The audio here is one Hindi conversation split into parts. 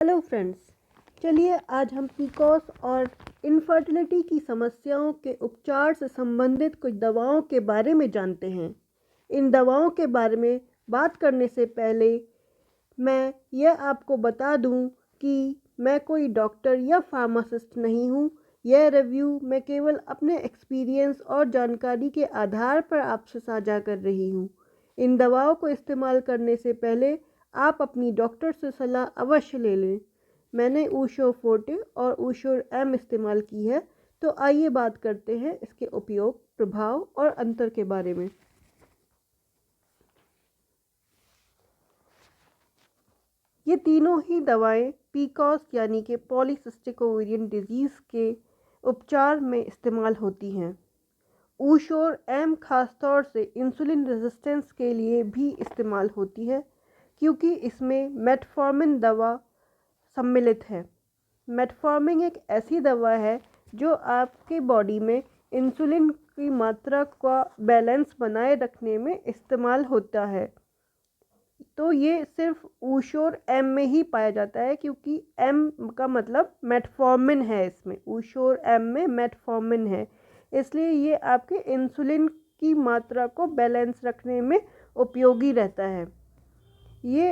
हेलो फ्रेंड्स, चलिए आज हम पीकॉस और इनफर्टिलिटी की समस्याओं के उपचार से संबंधित कुछ दवाओं के बारे में जानते हैं। इन दवाओं के बारे में बात करने से पहले मैं यह आपको बता दूं कि मैं कोई डॉक्टर या फार्मासिस्ट नहीं हूं। यह रिव्यू मैं केवल अपने एक्सपीरियंस और जानकारी के आधार पर आपसे साझा कर रही हूं। इन दवाओं को इस्तेमाल करने से पहले आप अपनी डॉक्टर से सलाह अवश्य ले लें। मैंने ऊशो फोर्टे और ऊशो एम इस्तेमाल की है, तो आइए बात करते हैं इसके उपयोग, प्रभाव और अंतर के बारे में। ये तीनों ही दवाएं पीकॉस यानी कि पॉलीसिस्टिक ओवेरियन डिजीज़ के उपचार में इस्तेमाल होती हैं। ऊशोर एम खासतौर से इंसुलिन रेजिस्टेंस के लिए भी इस्तेमाल होती है, क्योंकि इसमें मेटफॉर्मिन दवा सम्मिलित है। मेटफॉर्मिन एक ऐसी दवा है जो आपके बॉडी में इंसुलिन की मात्रा का बैलेंस बनाए रखने में इस्तेमाल होता है। तो ये सिर्फ ऊशोर एम में ही पाया जाता है, क्योंकि एम का मतलब मेटफॉर्मिन है। इसमें ऊशोर एम में मेटफॉर्मिन है, इसलिए ये आपके इंसुलिन की मात्रा को बैलेंस रखने में उपयोगी रहता है। ये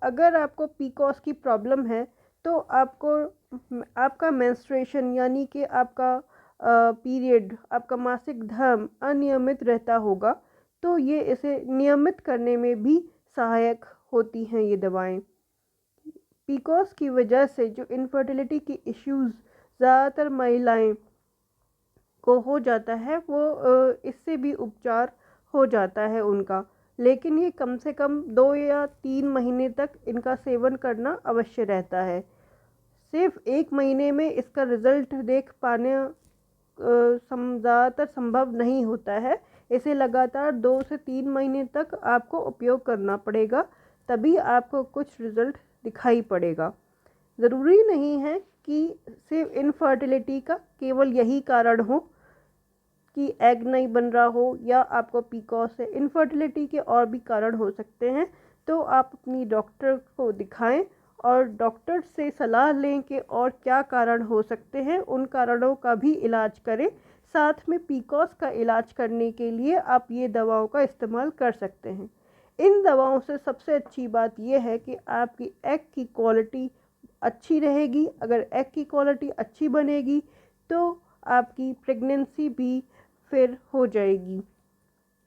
अगर आपको पीकॉस की प्रॉब्लम है तो आपका मेंस्ट्रुएशन यानी कि आपका पीरियड, आपका मासिक धर्म अनियमित रहता होगा, तो ये इसे नियमित करने में भी सहायक होती हैं ये दवाएं। पीकॉस की वजह से जो इनफर्टिलिटी की इश्यूज़ ज़्यादातर महिलाएं को हो जाता है, वो इससे भी उपचार हो जाता है उनका। लेकिन ये कम से कम 2 या 3 महीने तक इनका सेवन करना अवश्य रहता है। सिर्फ 1 महीने में इसका रिज़ल्ट देख पाने ज़्यादातर संभव नहीं होता है। इसे लगातार 2 से 3 महीने तक आपको उपयोग करना पड़ेगा, तभी आपको कुछ रिज़ल्ट दिखाई पड़ेगा। ज़रूरी नहीं है कि सिर्फ इनफर्टिलिटी का केवल यही कारण हो कि एग नहीं बन रहा हो या आपको पीकॉस है। इनफर्टिलिटी के और भी कारण हो सकते हैं, तो आप अपनी डॉक्टर को दिखाएं और डॉक्टर से सलाह लें कि और क्या कारण हो सकते हैं, उन कारणों का भी इलाज करें। साथ में पीकॉस का इलाज करने के लिए आप ये दवाओं का इस्तेमाल कर सकते हैं। इन दवाओं से सबसे अच्छी बात यह है कि आपकी एग की क्वालिटी अच्छी रहेगी। अगर एग की क्वालिटी अच्छी बनेगी तो आपकी प्रेगनेंसी भी फिर हो जाएगी।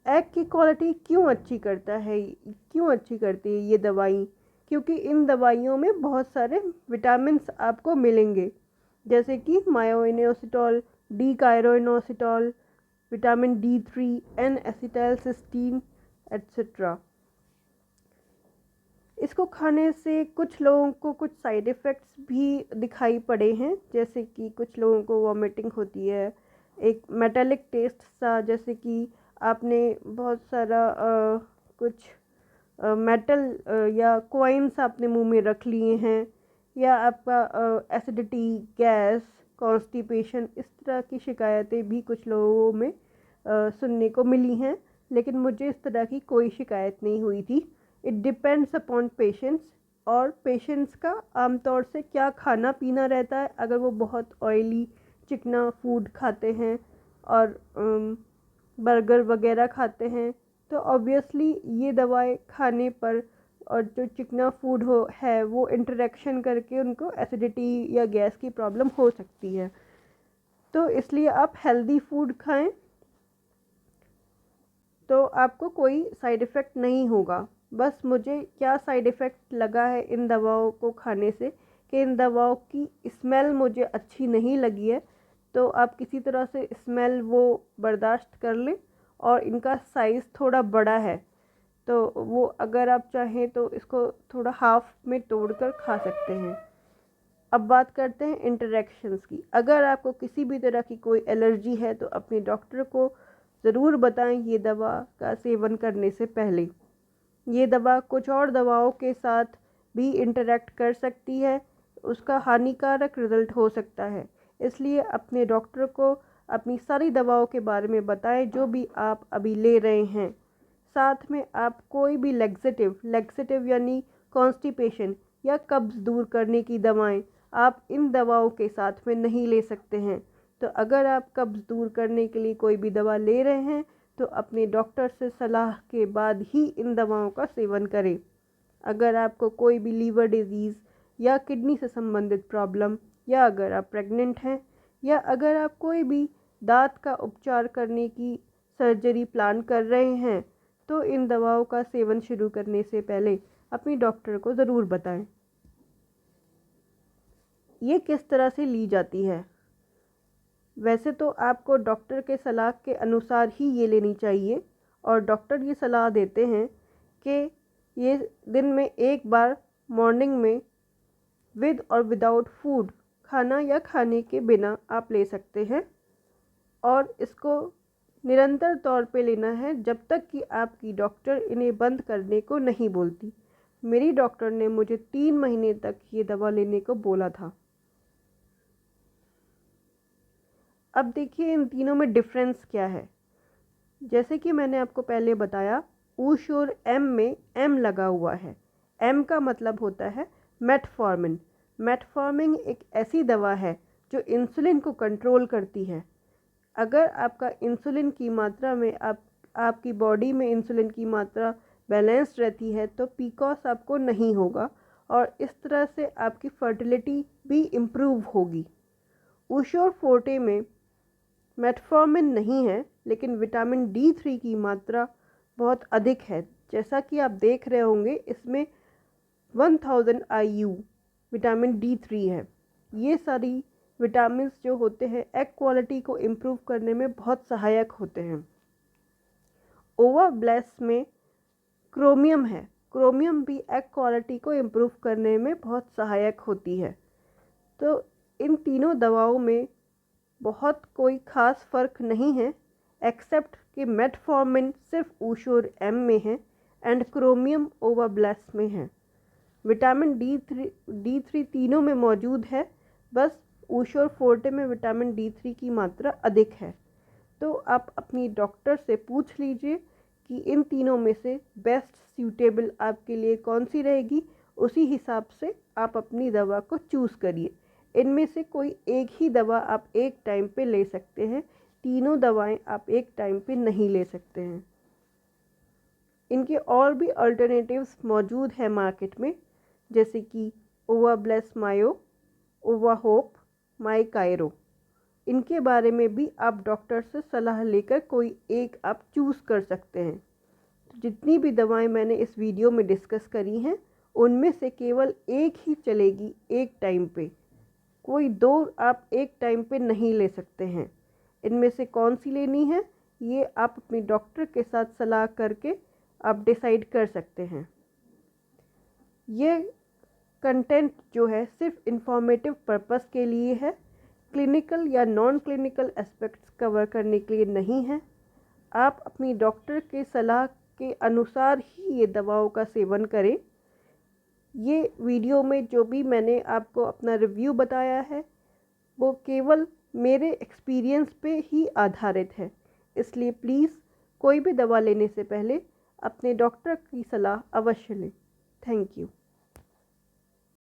एग की क्वालिटी क्यों अच्छी करती है ये दवाई? क्योंकि इन दवाइयों में बहुत सारे विटामिन्स आपको मिलेंगे, जैसे कि myoinositol, D chiroinositol, vitamin D3, N acetylcysteine etcetera. इसको खाने से कुछ लोगों को कुछ साइड इफ़ेक्ट्स भी दिखाई पड़े हैं, जैसे कि कुछ लोगों को वॉमिटिंग होती है, एक मेटालिक टेस्ट सा, जैसे कि आपने बहुत सारा कुछ मेटल या कॉइन्स आपने मुंह में रख लिए हैं, या आपका एसिडिटी, गैस, कॉन्स्टिपेशन, इस तरह की शिकायतें भी कुछ लोगों में सुनने को मिली हैं। लेकिन मुझे इस तरह की कोई शिकायत नहीं हुई थी। इट डिपेंड्स अपॉन पेशेंट्स, और पेशेंट्स का आमतौर से क्या खाना पीना रहता है। अगर वो बहुत ऑयली चिकना फूड खाते हैं और बर्गर वगैरह खाते हैं, तो ऑब्वियसली ये दवाएं खाने पर और जो चिकना फूड है वो इंटरेक्शन करके उनको एसिडिटी या गैस की प्रॉब्लम हो सकती है। तो इसलिए आप हेल्दी फूड खाएं, तो आपको कोई साइड इफ़ेक्ट नहीं होगा। बस मुझे क्या साइड इफ़ेक्ट लगा है इन दवाओं को खाने से, कि इन दवाओं की स्मेल मुझे अच्छी नहीं लगी है। तो आप किसी तरह से स्मेल वो बर्दाश्त कर लें, और इनका साइज़ थोड़ा बड़ा है, तो वो अगर आप चाहें तो इसको थोड़ा हाफ में तोड़कर खा सकते हैं। अब बात करते हैं इंटरेक्शंस की। अगर आपको किसी भी तरह की कोई एलर्जी है तो अपने डॉक्टर को ज़रूर बताएं ये दवा का सेवन करने से पहले। ये दवा कुछ और दवाओं के साथ भी इंटरेक्ट कर सकती है, उसका हानिकारक रिजल्ट हो सकता है। इसलिए अपने डॉक्टर को अपनी सारी दवाओं के बारे में बताएं जो भी आप अभी ले रहे हैं। साथ में आप कोई भी लेक्सेटिव यानी कॉन्स्टिपेशन या कब्ज़ दूर करने की दवाएं आप इन दवाओं के साथ में नहीं ले सकते हैं। तो अगर आप कब्ज़ दूर करने के लिए कोई भी दवा ले रहे हैं तो अपने डॉक्टर से सलाह के बाद ही इन दवाओं का सेवन करें। अगर आपको कोई भी लीवर डिजीज़ या किडनी से संबंधित प्रॉब्लम, या अगर आप प्रेग्नेंट हैं, या अगर आप कोई भी दांत का उपचार करने की सर्जरी प्लान कर रहे हैं, तो इन दवाओं का सेवन शुरू करने से पहले अपनी डॉक्टर को ज़रूर बताएं। ये किस तरह से ली जाती है? वैसे तो आपको डॉक्टर के सलाह के अनुसार ही ये लेनी चाहिए, और डॉक्टर ये सलाह देते हैं कि ये दिन में एक बार मॉर्निंग में विद और विदाउट फूड, खाना या खाने के बिना आप ले सकते हैं, और इसको निरंतर तौर पे लेना है जब तक कि आपकी डॉक्टर इन्हें बंद करने को नहीं बोलती। मेरी डॉक्टर ने मुझे 3 महीने तक ये दवा लेने को बोला था। अब देखिए इन तीनों में डिफरेंस क्या है। जैसे कि मैंने आपको पहले बताया, ऊश्योर एम में एम लगा हुआ है। एम का मतलब होता है मेटफॉर्मिन। मेटफॉर्मिन एक ऐसी दवा है जो इंसुलिन को कंट्रोल करती है। अगर आपका इंसुलिन की मात्रा में आपकी बॉडी में इंसुलिन की मात्रा बैलेंस्ड रहती है तो पीकॉस आपको नहीं होगा, और इस तरह से आपकी फर्टिलिटी भी इम्प्रूव होगी। ऊश्योर फोर्टे में मेटफॉर्मिन नहीं है, लेकिन विटामिन D3 की मात्रा बहुत अधिक है। जैसा कि आप देख रहे होंगे, इसमें 1000 IU विटामिन D3 है। ये सारी विटामिन्स जो होते हैं एग क्वालिटी को इम्प्रूव करने में बहुत सहायक होते हैं। ओवा ब्लेस में क्रोमियम है। क्रोमियम भी एग क्वालिटी को इम्प्रूव करने में बहुत सहायक होती है। तो इन तीनों दवाओं में बहुत कोई ख़ास फ़र्क नहीं है, एक्सेप्ट कि मेटफॉर्मिन सिर्फ ऊश्योर एम में है एंड क्रोमियम ओवा ब्लेस में है। विटामिन D3 तीनों में मौजूद है, बस ऊश्योर फोर्टे में विटामिन D3 की मात्रा अधिक है। तो आप अपनी डॉक्टर से पूछ लीजिए कि इन तीनों में से बेस्ट सूटेबल आपके लिए कौन सी रहेगी। उसी हिसाब से आप अपनी दवा को चूज़ करिए। इनमें से कोई एक ही दवा आप एक टाइम पे ले सकते हैं, तीनों दवाएं आप एक टाइम पे नहीं ले सकते हैं। इनके और भी अल्टरनेटिव्स मौजूद हैं मार्केट में, जैसे कि ओवा ब्लेस मायो, ओवा होप, माई कायरो। इनके बारे में भी आप डॉक्टर से सलाह लेकर कोई एक आप चूज़ कर सकते हैं। तो जितनी भी दवाएं मैंने इस वीडियो में डिस्कस करी हैं, उनमें से केवल एक ही चलेगी एक टाइम पे, कोई दो आप एक टाइम पे नहीं ले सकते हैं। इनमें से कौन सी लेनी है ये आप अपनी डॉक्टर के साथ सलाह करके आप डिसाइड कर सकते हैं। ये कंटेंट जो है सिर्फ इंफॉर्मेटिव पर्पस के लिए है, क्लिनिकल या नॉन क्लिनिकल एस्पेक्ट्स कवर करने के लिए नहीं है। आप अपनी डॉक्टर के सलाह के अनुसार ही ये दवाओं का सेवन करें। ये वीडियो में जो भी मैंने आपको अपना रिव्यू बताया है वो केवल मेरे एक्सपीरियंस पे ही आधारित है, इसलिए प्लीज़ कोई भी दवा लेने से पहले अपने डॉक्टर की सलाह अवश्य लें। Thank you.